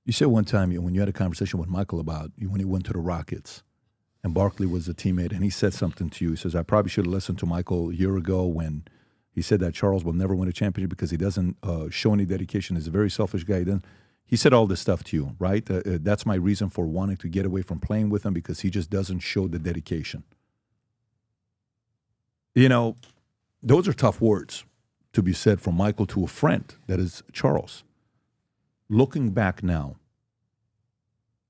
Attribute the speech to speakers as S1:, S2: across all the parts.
S1: You said one time when you had a conversation with Michael about when he went to the Rockets and Barkley was a teammate and he said something to you. He says, I probably should have listened to Michael a year ago when he said that Charles will never win a championship because he doesn't show any dedication. He's a very selfish guy. He said all this stuff to you, right? That's my reason for wanting to get away from playing with him because he just doesn't show the dedication. You know, those are tough words to be said from Michael to a friend that is Charles. Looking back now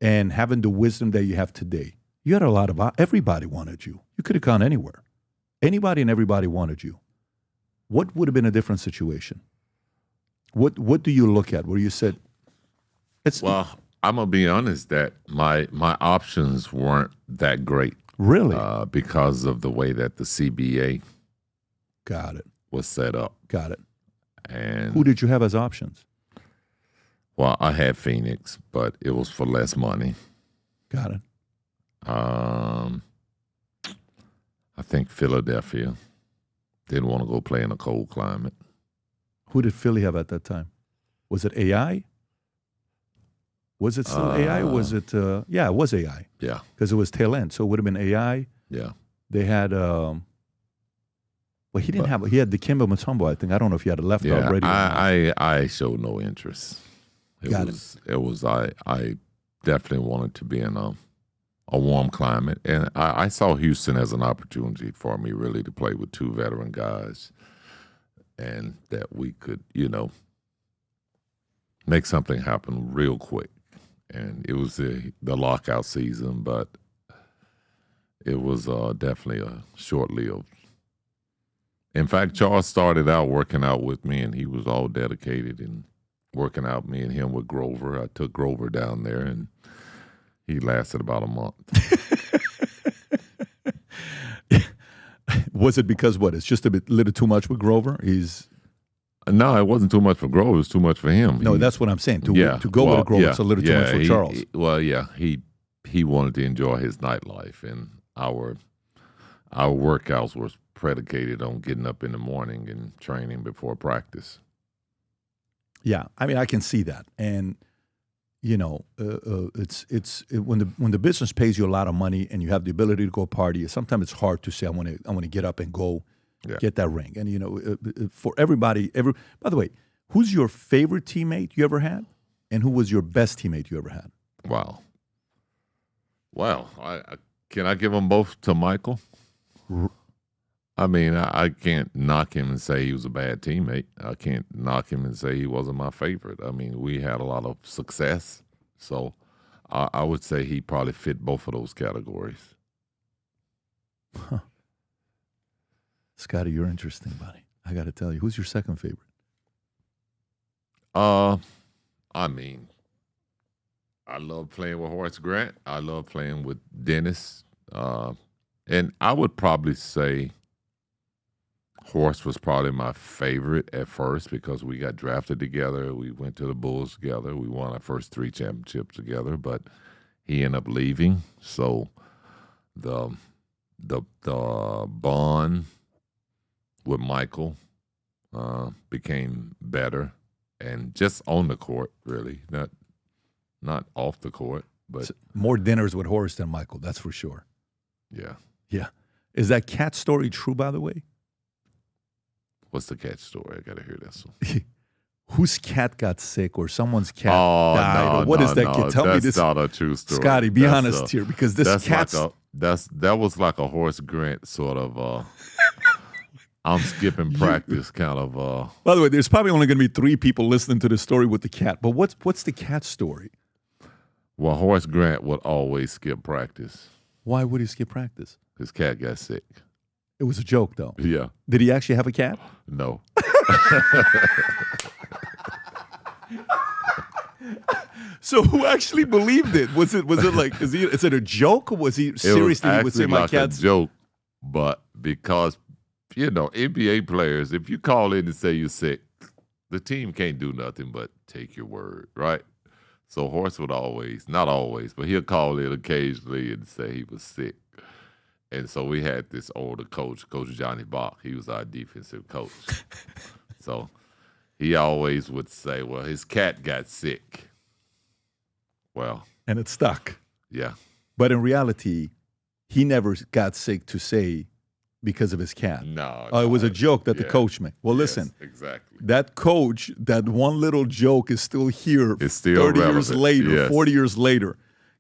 S1: and having the wisdom that you have today, you had a lot of, everybody wanted you. You could have gone anywhere. Anybody and everybody wanted you. What would have been a different situation? What do you look at where you said,
S2: well, I'm going to be honest that my options weren't that great.
S1: Really?
S2: Because of the way that the CBA
S1: Got it.
S2: was set up.
S1: Got it.
S2: And
S1: who did you have as options?
S2: Well, I had Phoenix, but it was for less money.
S1: Got it.
S2: I think Philadelphia. Didn't want to go play in a cold climate.
S1: Who did Philly have at that time? Was it AI? Was it still AI? Or was it? Yeah, it was AI.
S2: Yeah.
S1: Because it was tail end. So it would have been AI.
S2: Yeah.
S1: They had, well, he didn't have, he had Dikembe Mutombo, I think. I don't know if he had a left guard ready.
S2: I showed no interest. It was I definitely wanted to be in a warm climate. And I saw Houston as an opportunity for me really to play with two veteran guys and that we could, make something happen real quick. And it was the lockout season, but it was definitely a short-lived. In fact, Charles started out working out with me, and he was all dedicated and working out, me and him with Grover. I took Grover down there, and he lasted about a month.
S1: Was it because what? It's just a little too much with Grover?
S2: No, it wasn't too much for Grover. It was too much for him.
S1: No, that's what I'm saying. To go with Grover, it's a little too much for Charles.
S2: He wanted to enjoy his nightlife, and our workouts were predicated on getting up in the morning and training before practice.
S1: Yeah, I mean, I can see that, and it's when the business pays you a lot of money and you have the ability to go party. Sometimes it's hard to say I want to get up and go. Yeah. Get that ring. And, for everybody, by the way, who's your favorite teammate you ever had? And who was your best teammate you ever had?
S2: Wow. Well, can I give them both to Michael? I mean, I can't knock him and say he was a bad teammate. I can't knock him and say he wasn't my favorite. I mean, we had a lot of success. So I would say he probably fit both of those categories.
S1: Huh. Scottie, you're interesting, buddy. I got to tell you, who's your second favorite?
S2: I mean, I love playing with Horace Grant. I love playing with Dennis. And I would probably say Horace was probably my favorite at first because we got drafted together. We went to the Bulls together. We won our first 3 championships together, but he ended up leaving. So the bond with Michael became better, and just on the court, really, not off the court. But
S1: more dinners with Horace than Michael, that's for sure.
S2: Yeah.
S1: Yeah. Is that cat story true, by the way?
S2: What's the cat story? I got to hear this one.
S1: Whose cat got sick or someone's cat died? What is that kid? Tell me this.
S2: That's not a true story.
S1: Scottie, be honest here, because this cat's...
S2: that was like a Horace Grant sort of... I'm skipping practice kind of...
S1: By the way, there's probably only going to be 3 people listening to this story with the cat. But what's the cat story?
S2: Well, Horace Grant would always skip practice.
S1: Why would he skip practice?
S2: His cat got sick.
S1: It was a joke, though.
S2: Yeah.
S1: Did he actually have a cat?
S2: No.
S1: So who actually believed it? Was it like, is it a joke, or was he seriously?
S2: It
S1: he would say my
S2: like
S1: cat's
S2: a joke, but because NBA players, if you call in and say you're sick, the team can't do nothing but take your word, right? So Horace would always, not always, but he'll call in occasionally and say he was sick. And so we had this older coach, Coach Johnny Bach. He was our defensive coach. So he always would say, well, his cat got sick. Well,
S1: and it stuck.
S2: yeah.
S1: But in reality, he never got sick to say because of his cat.
S2: No.
S1: It was a joke that the coach made. Well,
S2: Yes,
S1: listen,
S2: exactly.
S1: that coach, that one little joke is still here.
S2: It's still
S1: 30 years
S2: relevant.
S1: later,
S2: Yes.
S1: 40 years later.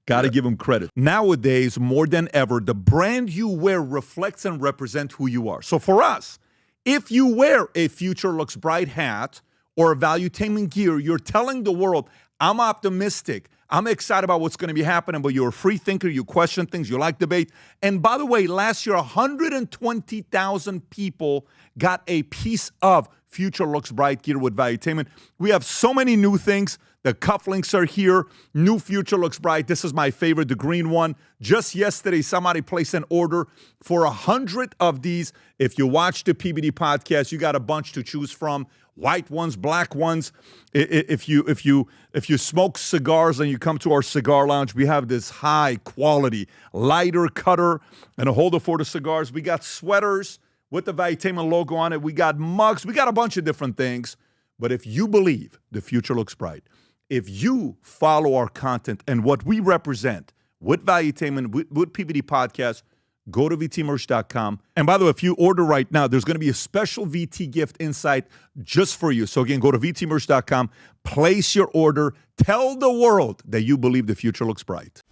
S1: Got to give him credit. Nowadays, more than ever, the brand you wear reflects and represents who you are. So for us, if you wear a Future Looks Bright hat or a Valuetainment gear, you're telling the world, I'm optimistic. I'm excited about what's going to be happening, but you're a free thinker. You question things. You like debate. And by the way, last year, 120,000 people got a piece of Future Looks Bright gear with Valuetainment. We have so many new things. The cufflinks are here. New Future Looks Bright. This is my favorite, the green one. Just yesterday, somebody placed an order for 100 of these. If you watch the PBD podcast, you got a bunch to choose from. White ones, black ones. If you smoke cigars and you come to our cigar lounge, we have this high quality lighter cutter and a holder for the cigars. We got sweaters with the Valuetainment logo on it. We got mugs. We got a bunch of different things. But if you believe the future looks bright, if you follow our content and what we represent with Valuetainment, with PBD Podcast, go to vtmerch.com. And by the way, if you order right now, there's going to be a special VT gift inside just for you. So again, go to vtmerch.com, place your order, tell the world that you believe the future looks bright.